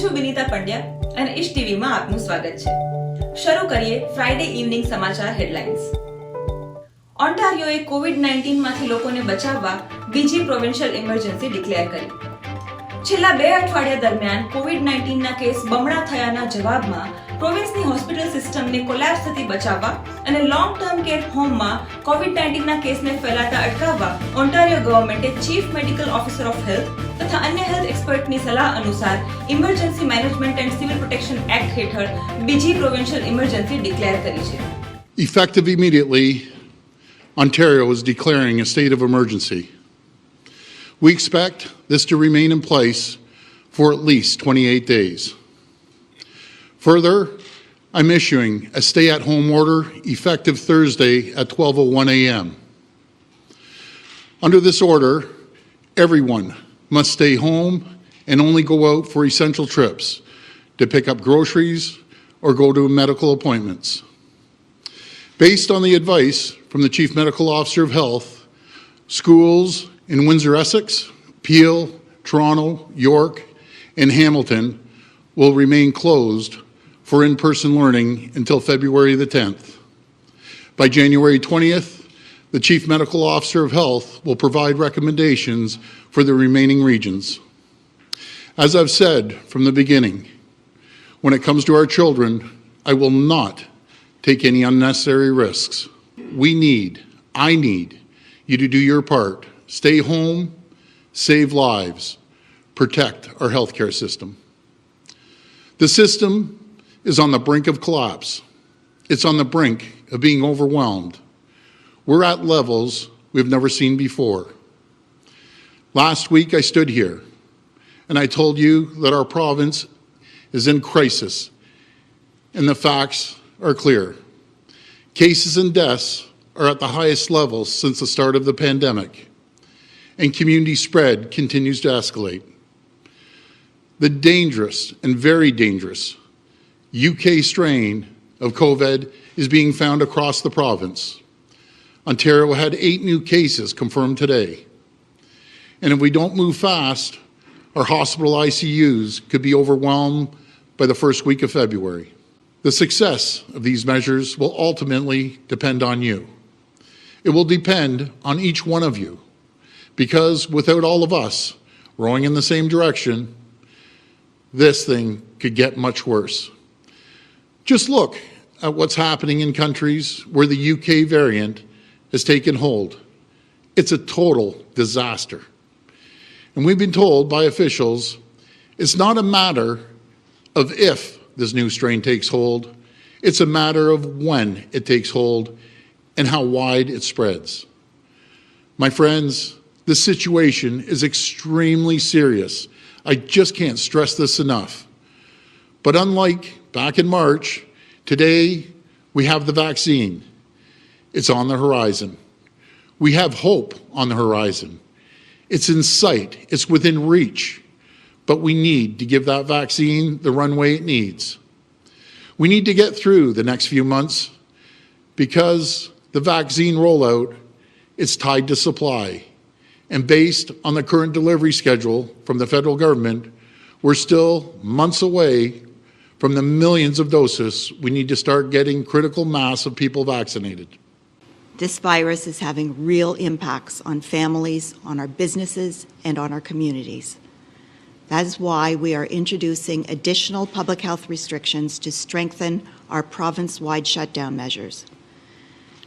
છું વિનીતા પંડ્યા અને ઈશ ટીવીમાં આપનું સ્વાગત છે. શરૂ કરીએ ફ્રાઈડે ઇવનિંગ સમાચાર હેડલાઇન્સ. ઓન્ટારિયોએ કોવિડ-19 માંથી લોકોને બચાવવા બીજી પ્રોવિન્શિયલ ઇમરજન્સી ડિક્લેર કરી. છેલ્લા 2 અઠવાડિયા દરમિયાન કોવિડ-19 ના કેસ બમણા થયાના જવાબમાં પ્રોવિન્સની હોસ્પિટલ સિસ્ટમને કોલેપ્સ થતી બચાવવા અને લોંગ ટર્મ કેર હોમમાં કોવિડ-19 ના કેસને ફેલાતા અટકાવવા ઓન્ટારિયો ગવર્મેન્ટે chief medical officer of health તથા અન્ય હેલ્થ એક્સપર્ટની સલાહ અનુસાર emergency management and civil protection act હેઠળ બીજી પ્રોવિન્શિયલ ઇમરજન્સી ડિક્લેર કરી છે. Effective immediately, Ontario is declaring a state of emergency. We expect this to remain in place for at least 28 days. Further, I'm issuing a stay-at-home order effective Thursday at 12:01 a.m. Under this order, everyone must stay home and only go out for essential trips to pick up groceries or go to medical appointments. Based on the advice from the Chief Medical Officer of Health, schools in Windsor-Essex, Peel, Toronto, York, and Hamilton will remain closed for in-person learning until February the 10th. By January 20th, the Chief Medical Officer of Health will provide recommendations for the remaining regions. As I've said from the beginning, when it comes to our children, I will not take any unnecessary risks. I need you to do your part. Stay home, save lives, protect our healthcare system. The system is on the brink of collapse. It's on the brink of being overwhelmed. We're at levels we've never seen before. Last week I stood here and I told you that our province is in crisis, and the facts are clear. Cases and deaths are at the highest levels since the start of the pandemic, and community spread continues to escalate. The dangerous and very dangerous UK strain of COVID is being found across the province. Ontario had 8 new cases confirmed today. And if we don't move fast, our hospital ICUs could be overwhelmed by the first week of February. The success of these measures will ultimately depend on you. It will depend on each one of you, because without all of us rowing in the same direction, this thing could get much worse. Just look at what's happening in countries where the UK variant has taken hold. It's a total disaster. And we've been told by officials it's not a matter of if this new strain takes hold, it's a matter of when it takes hold and how wide it spreads. My friends, this situation is extremely serious. I just can't stress this enough. But unlike back in March, today we have the vaccine. It's on the horizon. We have hope on the horizon. It's in sight. It's within reach. But we need to give that vaccine the runway it needs. We need to get through the next few months because the vaccine rollout is tied to supply. And based on the current delivery schedule from the federal government, we're still months away from the millions of doses we need to start getting critical mass of people vaccinated. This virus is having real impacts on families, on our businesses, and on our communities. That is why we are introducing additional public health restrictions to strengthen our province-wide shutdown measures.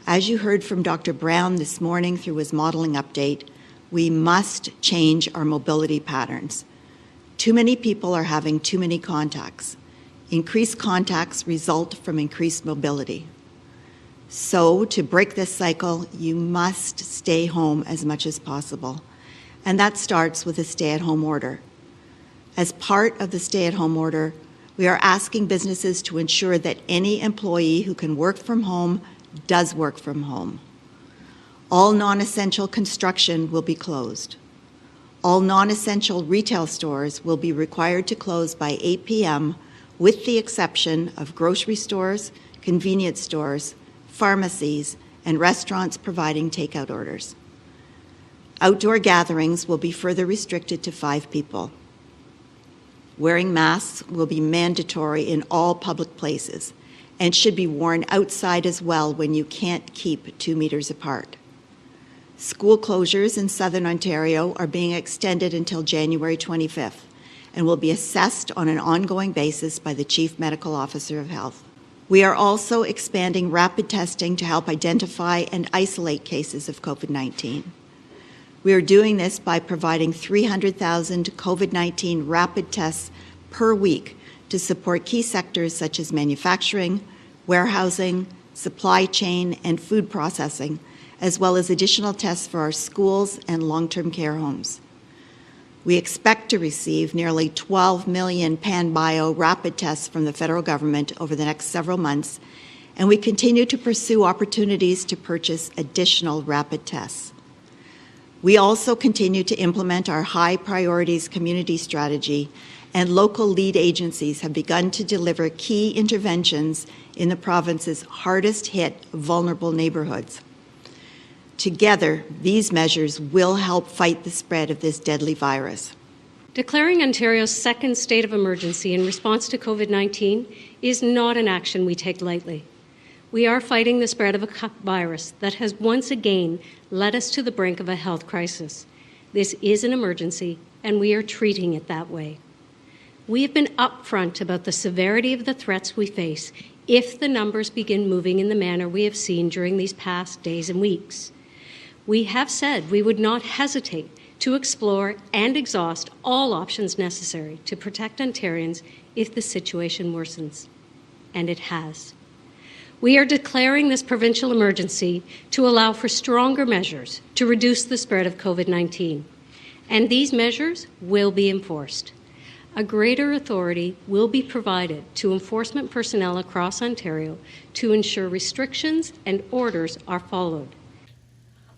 As you heard from Dr. Brown this morning through his modelling update, we must change our mobility patterns. Too many people are having too many contacts. Increased contacts result from increased mobility. So, to break this cycle, you must stay home as much as possible. And that starts with a stay-at-home order. As part of the stay-at-home order, we are asking businesses to ensure that any employee who can work from home does work from home. All non-essential construction will be closed. All non-essential retail stores will be required to close by 8 p.m. with the exception of grocery stores, convenience stores, pharmacies, and restaurants providing takeout orders. Outdoor gatherings will be further restricted to 5 people. Wearing masks will be mandatory in all public places and should be worn outside as well when you can't keep 2 meters apart. School closures in Southern Ontario are being extended until January 25th and will be assessed on an ongoing basis by the Chief Medical Officer of Health. We are also expanding rapid testing to help identify and isolate cases of COVID-19. We are doing this by providing 300,000 COVID-19 rapid tests per week to support key sectors such as manufacturing, warehousing, supply chain, and food processing, as well as additional tests for our schools and long-term care homes. We expect to receive nearly 12 million PanBio rapid tests from the federal government over the next several months, and we continue to pursue opportunities to purchase additional rapid tests. We also continue to implement our high priorities community strategy, and local lead agencies have begun to deliver key interventions in the province's hardest hit vulnerable neighborhoods. Together, these measures will help fight the spread of this deadly virus. Declaring Ontario's second state of emergency in response to COVID-19 is not an action we take lightly. We are fighting the spread of a virus that has once again led us to the brink of a health crisis. This is an emergency, and we are treating it that way. We have been upfront about the severity of the threats we face if the numbers begin moving in the manner we have seen during these past days and weeks. We have said we would not hesitate to explore and exhaust all options necessary to protect Ontarians if the situation worsens. And it has. We are declaring this provincial emergency to allow for stronger measures to reduce the spread of COVID-19. And these measures will be enforced. A greater authority will be provided to enforcement personnel across Ontario to ensure restrictions and orders are followed.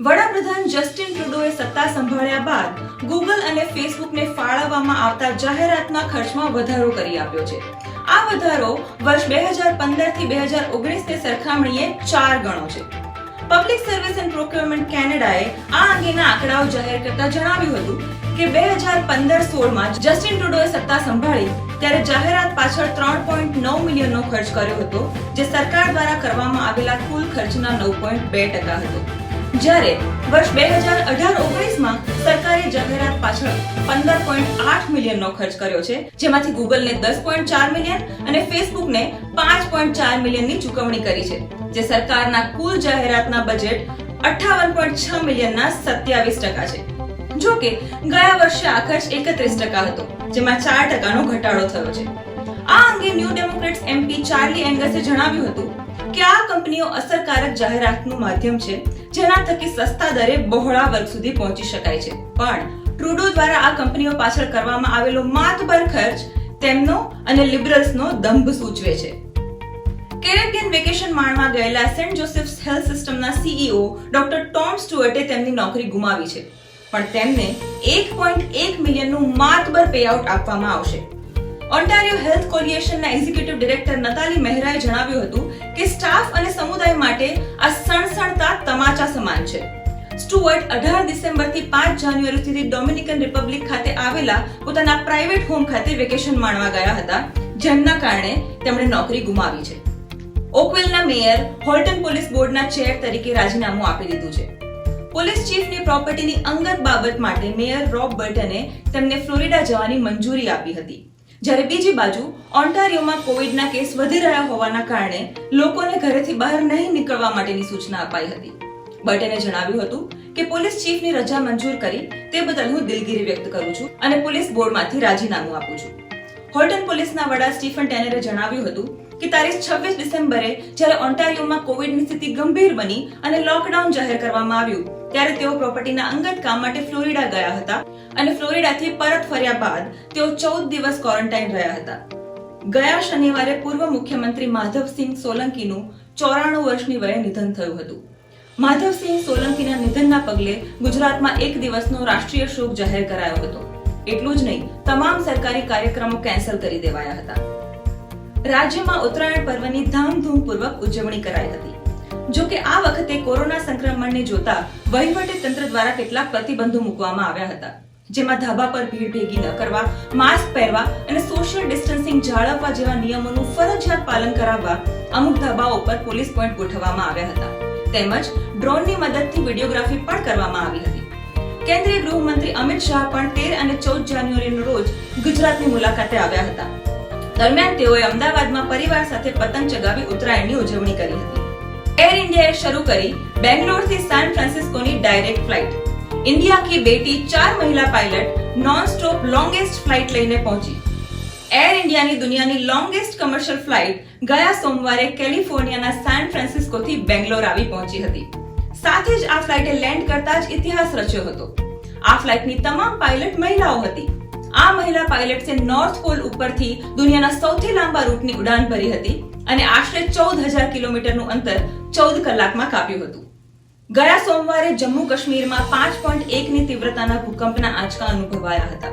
વડાપ્રધાન Justin ટ્રુડોએ સત્તા સંભાળ્યા બાદ Google અને ફેસબુકને ફાળવવામાં આવતા જાહેરાતના ખર્ચમાં વધારો કરી આપ્યો છે. આ વધારો વર્ષ 2015 થી 2019 ની સરખામણીએ 4 ગણો છે. પબ્લિક સર્વિસ એન્ડ પ્રોક્યોરમેન્ટ કેનેડાએ આ અંગેના આંકડાઓ જાહેર કરતા જણાવ્યું હતું કે 2015-16 માં જસ્ટિન ટ્રુડોએ સત્તા સંભાળી ત્યારે જાહેરાત પાછળ 3.9 મિલિયનનો ખર્ચ કર્યો હતો, જે સરકાર દ્વારા કરવામાં આવેલા કુલ ખર્ચના 9.2% હતો. જ્યારે વર્ષ 2018-19 માં સરકારે જાહેરાત પાછળ 15.8 મિલિયનનો ખર્ચ કર્યો છે, જેમાંથી ગૂગલને 10.4 મિલિયન અને ફેસબુકને 5.4 મિલિયનની ચૂકવણી કરી છે, જે સરકારના કુલ જાહેરાતના બજેટ 58.6 મિલિયનના 27% છે. જો કે ગયા વર્ષે આ ખર્ચ 31% હતો, જેમાં 4%નો ઘટાડો થયો છે. આ અંગે ન્યૂ ડેમોક્રેટ્સ એમપી ચાર્લી એંગસે જણાવ્યું હતું કે આ કંપનીઓ અસરકારક જાહેરાતનું માધ્યમ છે, જેના થકી સસ્તા દરે બહોળા વર્ગ સુધી પહોંચી શકાય છે. પણ ટ્રુડો દ્વારા આ કંપનીઓ પાછળ કરવામાં આવેલો માતબર ખર્ચ તેમનો અને લિબરલ્સનો દંભ સૂચવે છે. કેરેબિયન વેકેશન માણવા ગયેલા સેન્ટ જોસેફ્સ હેલ્થ સિસ્ટમના સીઈઓ ડોક્ટર ટોમ સ્ટુઅર્ટે તેમની નોકરી ગુમાવી છે, પણ તેમને 1.1 મિલિયનનું માતબર પેઆઉટ આપવામાં આવશે. ઓન્ટારિયો હેલ્થ કોલિએશનના એક્ઝિક્યુટિવ ડિરેક્ટર નતાલી મહેરાએ જણાવ્યું હતું કે સ્ટાફ અને સમુદાય માટે આ સણસણતા તમાચા સમાન છે. સ્ટુઅર્ટ 18 ડિસેમ્બરથી 5 જાન્યુઆરી સુધી ડોમિનિકન રિપબ્લિક ખાતે આવેલા પોતાના પ્રાઇવેટ હોમ ખાતે વેકેશન માણવા ગયા હતા, જેમના કારણે તેમણે નોકરી ગુમાવી છે. ઓકવિલના મેયર હોલ્ટન પોલીસ બોર્ડના ચેર તરીકે રાજીનામું આપી દીધું છે. પોલીસ ચીફની પ્રોપર્ટીની અંગત બાબત માટે મેયર રોબ બર્ટને તેમને ફ્લોરિડા જવાની મંજૂરી આપી હતી. જ્યારે બીજી બાજુ ઓન્ટારિયોમાં કોવિડના કેસ વધી રહ્યા હોવાના કારણે લોકોને ઘરેથી બહાર નહીં નીકળવા માટેની સૂચના અપાઈ હતી. બર્ટને જણાવ્યું હતું કે પોલીસ ચીફની રજા મંજૂર કરી તે બદલ હું દિલગીરી વ્યક્ત કરું છું અને પોલીસ બોર્ડમાંથી રાજીનામું આપું છું. હોલ્ટન પોલીસના વડા સ્ટીફન ટેનરે જણાવ્યું હતું કે તારીખ 26 ડિસેમ્બરે જ્યારે ઓન્ટારિયોમાં કોવિડની સ્થિતિ ગંભીર બની અને લોકડાઉન જાહેર કરવામાં આવ્યું ત્યારે તેઓ પ્રોપર્ટીના અંગત કામ માટે ફ્લોરિડા ગયા હતા અને ફ્લોરિડાથી પરત ફર્યા બાદ તેઓ 14 દિવસ ક્વોરન્ટાઇન રહ્યા હતા. ગયા શનિવારે પૂર્વ મુખ્યમંત્રી માધવસિંહ સોલંકીનું 94 વર્ષની વયે નિધન થયું હતું. માધવસિંહ સોલંકીના નિધનના પગલે ગુજરાતમાં એક દિવસનો રાષ્ટ્રીય શોક જાહેર કરાયો હતો. એટલું જ નહીં, તમામ સરકારી કાર્યક્રમો કેન્સલ કરી દેવાયા હતા. રાજ્યમાં ઉત્તરાયણ પર્વની ધામધૂમપૂર્વક ઉજવણી કરાઈ હતી. જો કે આ વખતે કોરોના સંક્રમણને જોતા વહીવટી તંત્ર દ્વારા કેટલાક પ્રતિબંધો મૂકવામાં આવ્યા હતા, જેમાં ધાબા પર ભીડ ભેગી ન કરવા, માસ્ક પહેરવા અને સોશિયલ ડિસ્ટન્સિંગ જાળવવા જેવા નિયમોનું ફરજિયાત પાલન કરાવવા અમુક ધાબાઓ પર પોલીસ પોઈન્ટ ગોઠવવામાં આવ્યા હતા. તેમજ ડ્રોનની મદદથી વિડીયોગ્રાફી પણ કરવામાં આવી હતી. કેન્દ્રીય ગૃહમંત્રી અમિત શાહ પણ 13 અને 14 જાન્યુઆરીના રોજ ગુજરાતની મુલાકાતે આવ્યા હતા. દરમિયાન તેઓએ અમદાવાદમાં પરિવાર સાથે પતંગ ચગાવી ઉત્તરાયણની ઉજવણી કરી હતી. એર इंडियाએ શરૂ કરી બેંગ્લોરથી સैन फ्रांसिस्कोની ડાયરેક્ટ ફ્લાઇટ. इंडिया की बेटी 4 महिला pilot non stop longest flight લઈને પહોંચી. એર ઇન્ડિયાની દુનિયાની લોંગેસ્ટ કમર્શિયલ ફ્લાઇટ ગયા સોમવારે કેલિફોર્નિયાના સैन फ्रांसिस्कोથી બેંગ્લોર આવી પહોંચી હતી. સાથે જ આ ફ્લાઇટે લેન્ડ કરતા જ ઇતિહાસ રચ્યો હતો. આ ફ્લાઇટની તમામ પાયલટ મહિલાઓ હતી. આ મહિલા પાયલટ્સે નોર્થ પોલ ઉપરથી દુનિયાના સૌથી લાંબા રૂટની ઉડાન ભરી હતી અને આશરે 14,000 કિલોમીટરનું અંતર 14 કલાકમાં કાપ્યું હતું. ગયા સોમવારે જમ્મુ કાશ્મીરમાં 5.1 ની તીવ્રતાના ભૂકંપના આંચકા અનુભવાયા હતા.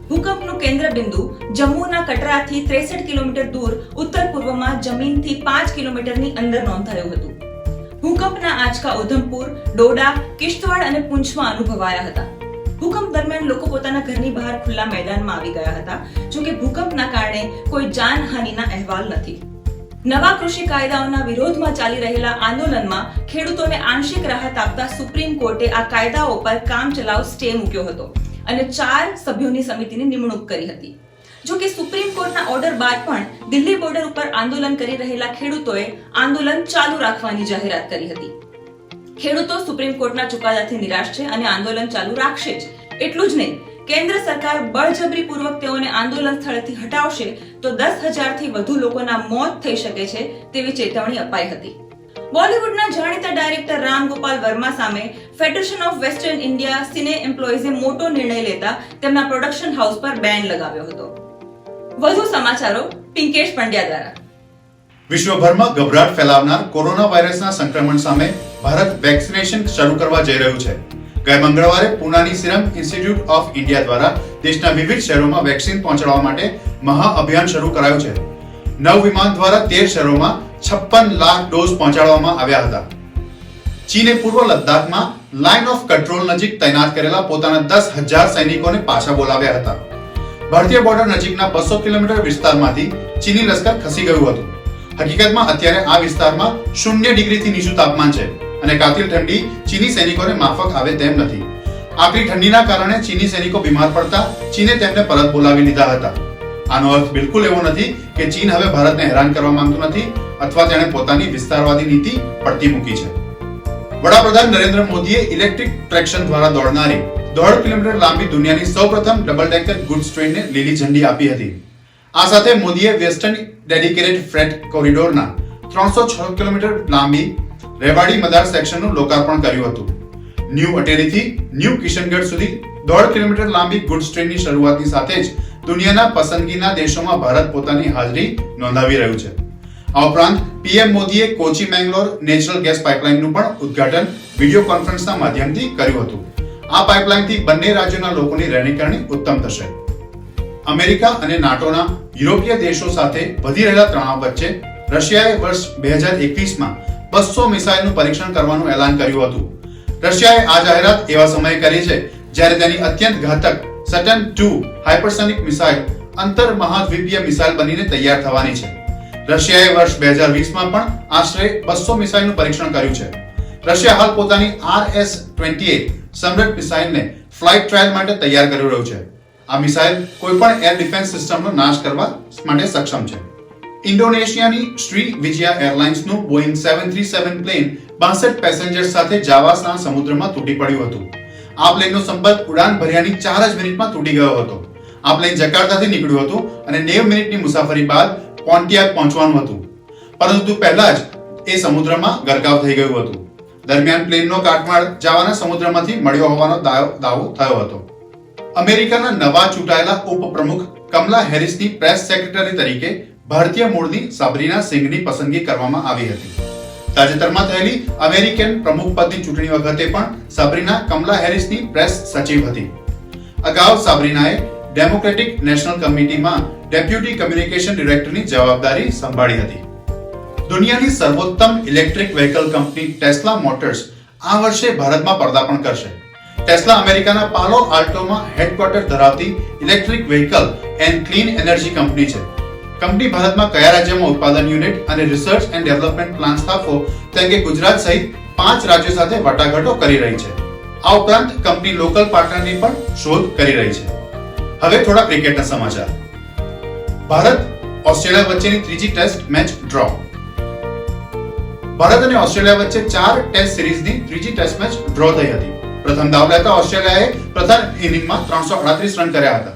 ભૂકંપનું કેન્દ્ર બિંદુ જમ્મુના કટરાથી 63 કિલોમીટર દૂર ઉત્તર પૂર્વમાં જમીનથી 5 કિલોમીટરની અંદર નોંધાયું હતું. ભૂકંપના આંચકા ઉધમપુર, ડોડા, કિશ્તવાડ અને પૂંછમાં અનુભવાયા હતા. ભૂકંપ દરમિયાન લોકો પોતાના ઘરની બહાર ખુલ્લા મેદાનમાં આવી ગયા હતા. જોકે ભૂકંપના કારણે કોઈ જાનહાનિના અહેવાલ નથી. નવા કૃષિ કાયદાઓના વિરોધમાં ચાલી રહેલા આંદોલનમાં ખેડૂતોને આંશિક રાહત આપતા સુપ્રીમ કોર્ટે આ કાયદાઓ પર કામચલાઉ સ્ટે મૂક્યો હતો અને 4 સભ્યોની સમિતિની નિમણૂક કરી હતી. જોકે સુપ્રીમ કોર્ટના ઓર્ડર બાદ પણ દિલ્હી બોર્ડર ઉપર આંદોલન કરી રહેલા ખેડૂતોએ આંદોલન ચાલુ રાખવાની જાહેરાત કરી હતી. ખેડૂતો સુપ્રીમ કોર્ટના ચુકાદાથી નિરાશ છે અને આંદોલન ચાલુ રાખશે જ. એટલું જ નહીં, કેન્દ્ર સરકાર બળજબરીપૂર્વક તેઓને આંદોલન સ્થળેથી હટાવશે તો 10,000 થી વધુ લોકોના મોત થઈ શકે છે તેવી ચેતવણી અપાઈ હતી. બોલિવૂડના જાણીતા ડાયરેક્ટર રામ ગોપાલ વર્મા સામે ફેડરેશન ઓફ વેસ્ટર્ન ઇન્ડિયા સિને એમ્પ્લોઈઝે મોટો નિર્ણય લેતા તેમના પ્રોડક્શન હાઉસ પર બેન લગાવ્યો હતો. વધુ સમાચારો પિંકેશ પંડ્યા દ્વારા. વિશ્વભરમાં ગભરાટ ફેલાવનાર કોરોના વાયરસના સંક્રમણ સામે ભારત વેક્સિનેશન શરૂ કરવા જઈ રહ્યું છે. ગયા મંગળવારે પુનાની સિરમ ઇન્સ્ટિટ્યૂટ ઓફ ઇન્ડિયા દ્વારા દેશના વિવિધ શહેરોમાં વેક્સિન પહોંચાડવા માટે મહાઅભિયાન શરૂ કરાયું છે. 9 વિમાન દ્વારા 13 શહેરોમાં 56 લાખ ડોઝ પહોંચાડવામાં આવ્યા હતા. ચીને પૂર્વ લદ્દાખમાં લાઇન ઓફ કંટ્રોલ નજીક તૈનાત કરેલા પોતાના 10,000 સૈનિકોને પાછા બોલાવ્યા હતા. ભારતીય બોર્ડર નજીકના 200 કિલોમીટર વિસ્તારમાંથી ચીની લશ્કર ખસી ગયું હતું. હકીકતમાં અત્યારે આ વિસ્તારમાં 0 ડિગ્રીથી નીચું તાપમાન છે અને કાતિલ ઠંડી ચીની સૈનિકોને માફક આવે તેમ નથી. આકરી ઠંડીના કારણે ચીની સૈનિકો બીમાર પડતા ચીને તેમને પરત બોલાવી લીધા હતા. આનો અર્થ બિલકુલ એવો નથી કે ચીન હવે ભારતને હેરાન કરવા માંગતું નથી અથવા તેણે પોતાની વિસ્તારવાદી નીતિ પડતી મૂકી છે. વડાપ્રધાન નરેન્દ્ર મોદીએ ઇલેક્ટ્રિક ટ્રેક્શન દ્વારા દોડનારી 1.5 કિલોમીટર લાંબી દુનિયાની સૌપ્રથમ ડબલ ડેકર ગુડ્સ ટ્રેનને લીલી ઝંડી આપી હતી. આ સાથે મોદીએ વેસ્ટર્ન ડેડિકેટેડ ફ્રેટ કોરિડોરના 306 કિલોમીટર લાંબી રેવાડી મદાર સેક્શનનું લોકાર્પણ કર્યું હતું. ન્યૂ અટેરીથી ન્યૂ કિશનગઢ સુધી 1.5 કિલોમીટર લાંબી ગુડ્સ ટ્રેનની શરૂઆતની સાથે જ દુનિયાના પસંદગીના દેશોમાં ભારત પોતાની હાજરી નોંધાવી રહ્યું છે. આ ઉપરાંત પીએમ મોદીએ કોચી મેંગલોર નેચરલ ગેસ પાઇપલાઇનનું પણ ઉદ્ઘાટન વિડિયો કોન્ફરન્સના માધ્યમથી કર્યું હતું. આ પાઇપલાઇનથી બંને રાજ્યોના લોકોની રહેણીકરણી ઉત્તમ થશે. અમેરિકા અને નાટોના યુરોપીય દેશો સાથે વધી રહેલા તણાવ વચ્ચે રશિયાએ વર્ષ 2021માં 200 મિસાઇલનું પરીક્ષણ કરવાનું એલાન કર્યું હતું. રશિયાએ આ જાહેરાત એવા સમયે કરી છે જ્યારે તેની અત્યંત ઘાતક સટન 2 હાઇપરસોનિક મિસાઇલ અંતર મહાદ્વીપીય મિસાઇલ બનીને તૈયાર થવાની છે. રશિયાએ વર્ષ 2020માં પણ આશરે 200 મિસાઇલનું પરીક્ષણ કર્યું છે. રશિયા હાલ પોતાની RS-28 સમ્રાટ મિસાઇલને ફ્લાઇટ ટ્રાયલ માટે તૈયાર કરી રહ્યું છે. આ મિસાઇલ કોઈપણ એર ડિફેન્સ સિસ્ટમનો નાશ કરવા માટે સક્ષમ છે. ઇન્ડોનેશિયાની શ્રી વિજયા એરલાઇન્સનું બોઇંગ 737 પ્લેન 62 પેસેન્જર્સ સાથે જાવાના સમુદ્રમાં તૂટી પડ્યું હતું. આ પ્લેનનો સંપર્ક ઉડાન ભર્યાની 4 જ મિનિટમાં તૂટી ગયો હતો. આ પ્લેન જકાર્તાથી નીકળ્યું હતું અને 90 મિનિટની મુસાફરી બાદ પોન્ટિયાક પહોંચવાનું હતું, પરંતુ પહેલા જ એ સમુદ્રમાં ગરકાવ થઈ ગયું હતું. દરમિયાન પ્લેનનો કાટમાળ જાવાના સમુદ્રમાંથી મળ્યો હોવાનો દાવો થયો હતો. અમેરિકાના નવા ચૂંટાયેલા ઉપપ્રમુખ કમલા હેરિસની પ્રેસ સેક્રેટરી તરીકે ભારતીય મૂળની સાબરીના સિંઘની પસંદગી કરવામાં આવી હતી. તાજેતરમાં થયેલી અમેરિકન પ્રમુખ પદની ચૂંટણી વખતે પણ સાબરીના કમલા હેરિસની પ્રેસ સચિવ હતી. અગાઉ સાબરીનાએ ડેમોક્રેટિક નેશનલ કમિટીમાં ડેપ્યુટી કમ્યુનિકેશન ડિરેક્ટરની જવાબદારી સંભાળી હતી. દુનિયાની સર્વોત્તમ electric vehicle company tesla motors આ વર્ષે ભારતમાં પદાર્પણ કરશે. ટેસ્લા અમેરિકાના પાલો આલ્ટોમાં હેડક્વાર્ટર ધરાવતી electric vehicle and clean energy company છે. કંપની ભારતમાં કયા રાજ્યમાં ઉત્પાદન યુનિટ અને રિસર્ચ એન્ડ ડેવલપમેન્ટ પ્લાન સ્થાપવો તે અંગે ગુજરાત સહિત 5 રાજ્યો સાથે વાટાઘાટો કરી રહી છે. આ ઉપરાંત કંપની લોકલ પાર્ટનરની પણ શોધ કરી રહી છે. હવે થોડા ક્રિકેટના સમાચાર. ભારત ઓસ્ટ્રેલિયા વચ્ચેની ત્રીજી ટેસ્ટ મેચ ડ્રો. ભારત અને ઓસ્ટ્રેલિયા વચ્ચે 4 ટેસ્ટ સિરીઝની ત્રીજી ટેસ્ટ મેચ ડ્રો થઈ હતી. પ્રથમ દાવ લેતા ઓસ્ટ્રેલિયાએ પ્રથમ ઇનિંગમાં 338 રન કર્યા હતા,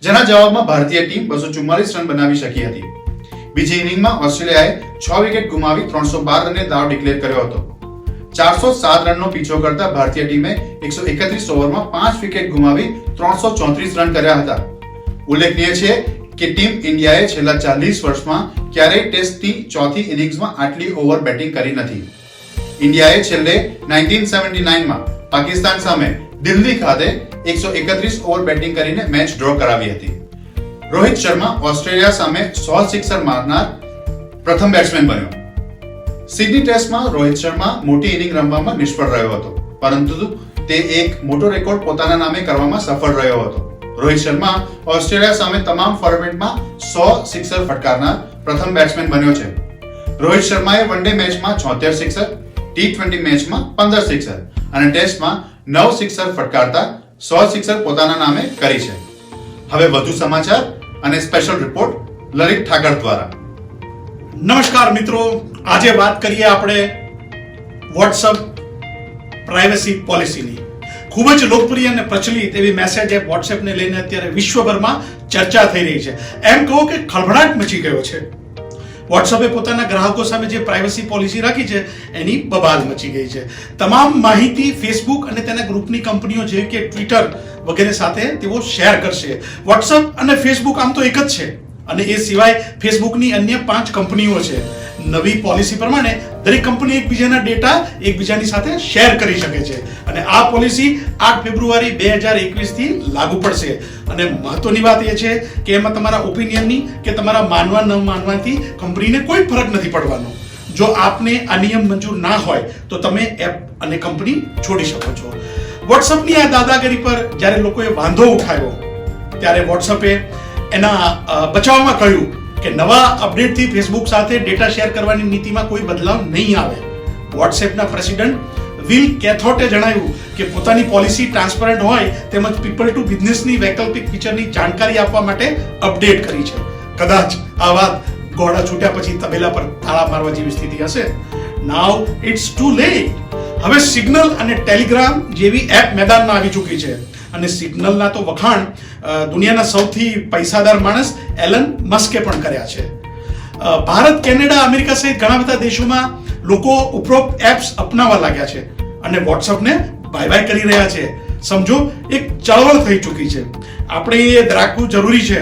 જેના જવાબમાં ભારતીય ટીમ 244 રન બનાવી શકી હતી. બીજી ઇનિંગમાં ઓસ્ટ્રેલિયાએ 6 વિકેટ ગુમાવી 312 રને દાવ ડિક્લેર કર્યો હતો. 407 રનનો પીછો કરતા ભારતીય ટીમે 131 ઓવરમાં 5 વિકેટ ગુમાવી 334 રન કર્યા હતા. ઉલ્લેખનીય છે કે ટીમ ઇન્ડિયાએ છેલ્લા 40 વર્ષમાં ક્યારેય ટેસ્ટની ચોથી ઇનિંગ્સમાં આટલી ઓવર બેટિંગ કરી નથી. ઇન્ડિયાએ છેલ્લે 1979માં પાકિસ્તાન સામે દિલ્હી ખાતે 131 ઓવર બેટિંગ કરીને મેચ ડ્રો કરાવી હતી. રોહિત શર્મા ઓસ્ટ્રેલિયા સામે 100 સિક્સર મારનાર પ્રથમ બેટ્સમેન બન્યો. સિડની ટેસ્ટમાં રોહિત શર્મા મોટી ઇનિંગ રમવામાં નિષ્ફળ રહ્યો હતો, પરંતુ તે એક મોટો રેકોર્ડ પોતાના નામે કરવામાં સફળ રહ્યો હતો. રોહિત શર્મા ઓસ્ટ્રેલિયા સામે તમામ ફોર્મેટમાં 100 સિક્સર ફટકારનાર પ્રથમ બેટ્સમેન બન્યો છે. રોહિત શર્માએ વનડે મેચમાં 76 સિક્સર, ટી20 મેચમાં 15 સિક્સર અને ટેસ્ટમાં 9 સિક્સર ફટકારતા 100 સિક્સર પોતાના નામે કરી છે. હવે વધુ સમાચાર અને સ્પેશિયલ રિપોર્ટ લલિત ઠાકર દ્વારા. નમસ્કાર મિત્રો, આજે વાત કરીએ આપણે વોટ્સઅપ પ્રાઇવસી પોલિસીની. ખૂબ જ લોકપ્રિય અને પ્રચલિત એવી મેસેજ એપ વોટ્સએપને લઈને અત્યારે વિશ્વભરમાં ચર્ચા થઈ રહી છે. એમ કહો કે ખળભળાટ મચી ગયો છે. વોટ્સએપે પોતાના ગ્રાહકો સામે જે પ્રાઇવસી પોલિસી રાખી છે એની બબાલ મચી ગઈ છે. તમામ માહિતી ફેસબુક અને તેના ગ્રુપની કંપનીઓ જેવી કે ટ્વિટર વગેરે સાથે તેઓ શેર કરશે. વોટ્સએપ અને ફેસબુક આમ તો એક જ છે અને એ સિવાય ફેસબુકની અન્ય 5 કંપનીઓ છે. નવી પોલિસી પ્રમાણે દરેક કંપની એકબીજાના ડેટા એકબીજાની સાથે શેર કરી શકે છે અને આ પોલિસી 8 ફેબ્રુઆરી 2021 થી લાગુ પડશે. અને મહત્વની વાત એ છે કે એમાં તમારા ઓપિનિયનની કે તમારા માનવા ન માનવાથી કંપનીને કોઈ ફરક નથી પડવાનો. જો આપને આ નિયમ મંજૂર ના હોય તો તમે એપ અને કંપની છોડી શકો છો. વોટ્સઅપની આ દાદાગીરી પર જ્યારે લોકોએ વાંધો ઉઠાવ્યો ત્યારે વોટ્સઅપે એના બચાવમાં કહ્યું કે નવા અપડેટથી ફેસબુક સાથે ડેટા શેર કરવાની નીતિમાં કોઈ બદલાવ નહીં આવે. વોટ્સએપના પ્રેસિડેન્ટ વિલ કેથોટે જણાવ્યું કે પોતાની પોલિસી ટ્રાન્સપરન્ટ હોય તેમજ પીપલ ટુ બિઝનેસની વૈકલ્પિક ફીચરની જાણકારી આપવા માટે અપડેટ કરી છે. કદાચ આ વાત ઘોડા છૂટ્યા પછી તબેલા પર તાળા મારવા જેવી સ્થિતિ હશે. નાઉ ઇટ્સ ટુ લેટ. હવે સિગ્નલ અને ટેલિગ્રામ જેવી એપ મેદાનમાં આવી ચૂકી છે અને સિગ્નલના તો વખાણ દુનિયાના સૌથી પૈસાદાર માણસ એલન મસ્કે પણ કર્યા છે. ભારત, કેનેડા, અમેરિકા સહિત ઘણા બધા દેશોમાં લોકો ઉપરોક્ત એપ્સ અપનાવવા લાગ્યા છે અને વોટ્સઅપને બાય બાય કરી રહ્યા છે. સમજો એક ચળવળ થઈ ચૂકી છે. આપણે એ રાખવું જરૂરી છે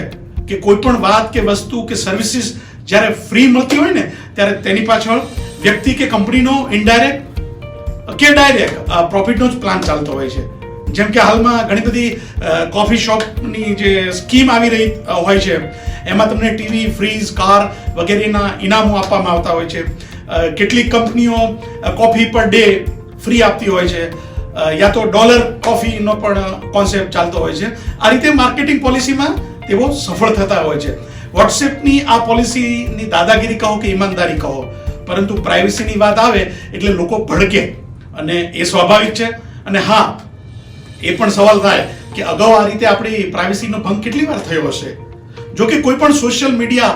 કે કોઈ પણ વાત કે વસ્તુ કે સર્વિસીસ જ્યારે ફ્રી મળતી હોય ને ત્યારે તેની પાછળ વ્યક્તિ કે કંપનીનો ઇનડાયરેક્ટ કે ડાયરેક્ટ પ્રોફિટનો જ પ્લાન ચાલતો હોય છે. જેમ કે હાલમાં ઘણી બધી કોફી શોપની જે સ્કીમ આવી રહી હોય છે એમાં તમને ટીવી, ફ્રીજ, કાર વગેરેના ઇનામો આપવામાં આવતા હોય છે. કેટલીક કંપનીઓ કોફી પર ડે ફ્રી આપતી હોય છે, યા તો ડોલર કોફીનો પણ કોન્સેપ્ટ ચાલતો હોય છે. આ રીતે માર્કેટિંગ પોલિસીમાં તેઓ સફળ થતા હોય છે. વોટ્સએપની આ પોલિસીની દાદાગીરી કહો કે ઈમાનદારી કહો, પરંતુ પ્રાઇવસીની વાત આવે એટલે લોકો ભડકે અને એ સ્વાભાવિક છે. અને હા, એ પણ સવાલ થાય કે અગાઉ આ રીતે આપણી પ્રાઇવસીનો ભંગ કેટલી વાર થયો હશે. જો કે કોઈ પણ સોશિયલ મીડિયા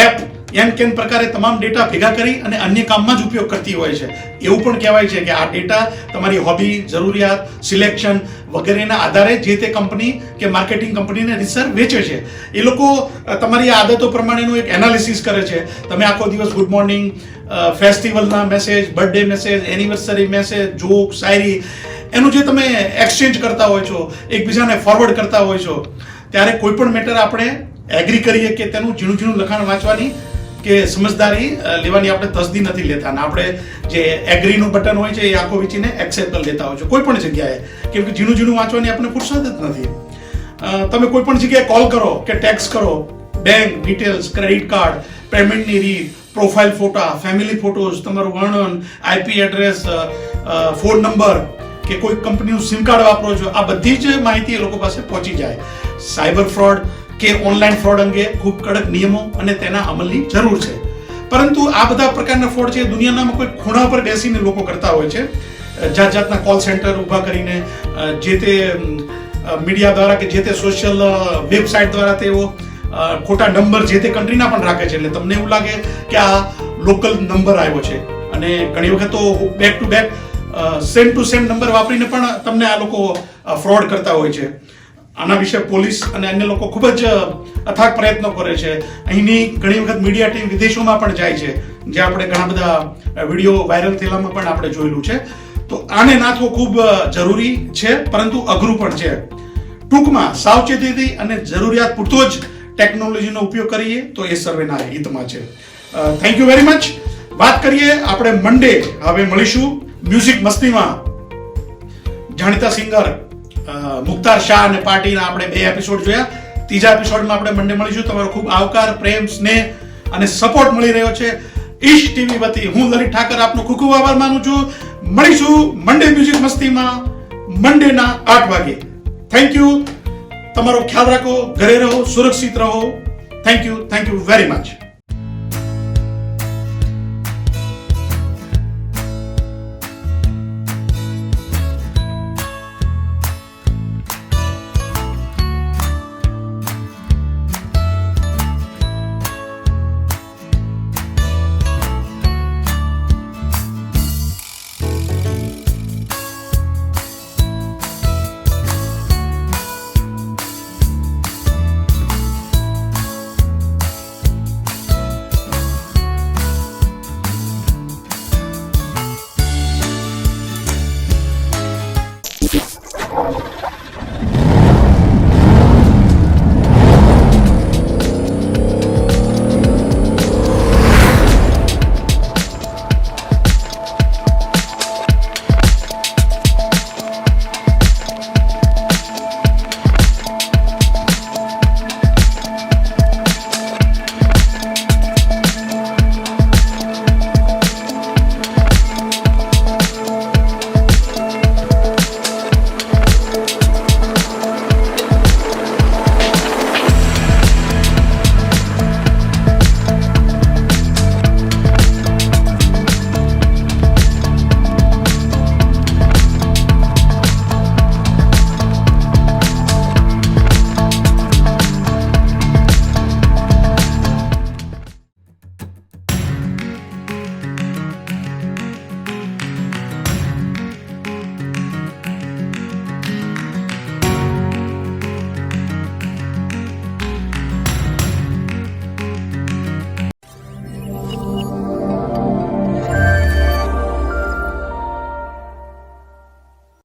એપ એમ કેમ પ્રકારે તમામ ડેટા ભેગા કરી અને અન્ય કામમાં જ ઉપયોગ કરતી હોય છે. એવું પણ કહેવાય છે કે આ ડેટા તમારી હોબી, જરૂરિયાત, સિલેક્શન વગેરેના આધારે જે તે કંપની કે માર્કેટિંગ કંપનીને રિસર્ચ વેચે છે. એ લોકો તમારી આદતો પ્રમાણેનું એક એનાલિસિસ કરે છે. તમે આખો દિવસ ગુડ મોર્નિંગ, ફેસ્ટિવલના message, birthday message, anniversary message, joke, શાયરી એનું જે તમે એક્સચેન્જ કરતા હોય છો, એકબીજાને ફોરવર્ડ કરતા હોય છો, ત્યારે કોઈ પણ મેટર આપણે એગ્રી કરીએ કે તેનું ઝીણું ઝીણું લખાણ વાંચવાની કે સમજદારી લેવાની આપણે તસદી નથી લેતા અને આપણે જે એગ્રીનું બટન હોય છે એ આખો વીચીને એક્સેપ્ટ કરી લેતા હોય છે કોઈ પણ જગ્યાએ, કેમ કે ઝીણું ઝીણું વાંચવાની આપણે ફુરસદ જ નથી. તમે કોઈ પણ જગ્યાએ કોલ કરો કે ટેક્સ કરો, બેંક ડિટેલ્સ, ક્રેડિટ કાર્ડ, પેમેન્ટની રીત, પ્રોફાઇલ ફોટા, ફેમિલી ફોટોઝ, તમારું વર્ણન, આઈપી એડ્રેસ, ફોન નંબર કે કોઈ કંપનીનું સિમ કાર્ડ વાપરો છો, આ બધી જ માહિતી એ લોકો પાસે પહોંચી જાય. સાયબર ફ્રોડ કે ઓનલાઈન ફ્રોડ અંગે ખૂબ કડક નિયમો અને તેના અમલની જરૂર છે. પરંતુ આ બધા પ્રકારના ફ્રોડ છે દુનિયાના કોઈ ખૂણા પર બેસીને લોકો કરતા હોય છે. જાત જાતના કોલ સેન્ટર ઊભા કરીને જે તે મીડિયા દ્વારા કે જે તે સોશિયલ વેબસાઇટ દ્વારા તેઓ ખોટા નંબર જે તે કન્ટ્રીના પણ રાખે છે. એટલે તમને એવું લાગે કે આ લોકલ નંબર આવ્યો છે અને ઘણી વખત તો back to back same to same number વાપરીને પણ તમને આ લોકો ફ્રોડ કરતા હોય છે. આના વિશે પોલીસ અને અન્ય લોકો ખૂબ જ અથાગ પ્રયત્નો કરે છે. અહીંની ઘણી વખત મીડિયા ટીમ વિદેશોમાં પણ જાય છે, જે આપણે ઘણા બધા વિડીયો વાયરલ થયેલામાં પણ આપણે જોયેલું છે. તો આને નાથવો ખૂબ જરૂરી છે, પરંતુ અઘરું પણ છે. ટૂંકમાં સાવચેતીથી અને જરૂરિયાત પૂરતો જ ટેકનોલોજીનો ઉપયોગ કરીએ તો એ સર્વેના હિતમાં છે. Thank you very much. વાત કરીએ આપણે મંડે હવે મળીશું મ્યુઝિક મસ્તીમાં. જાણીતા સિંગર મુખ્તાર શાહ અને પાર્ટીના આપણે 2 એપિસોડ જોયા. 3જા એપિસોડમાં આપણે મંડે મળીશું. તમારો ખૂબ આવકાર, પ્રેમ, સ્નેહ અને સપોર્ટ મળી રહ્યો છે ઈશ ટીવી વતી. હું લલિત ઠાકર આપનો ખૂબ ખૂબ આભાર માનું છું. મળીશું મંડે મ્યુઝિક મસ્તીમાં મંડેના 8 વાગે. Thank you. તમારો ખ્યાલ રાખો, ઘરે રહો, સુરક્ષિત રહો. Thank you very much.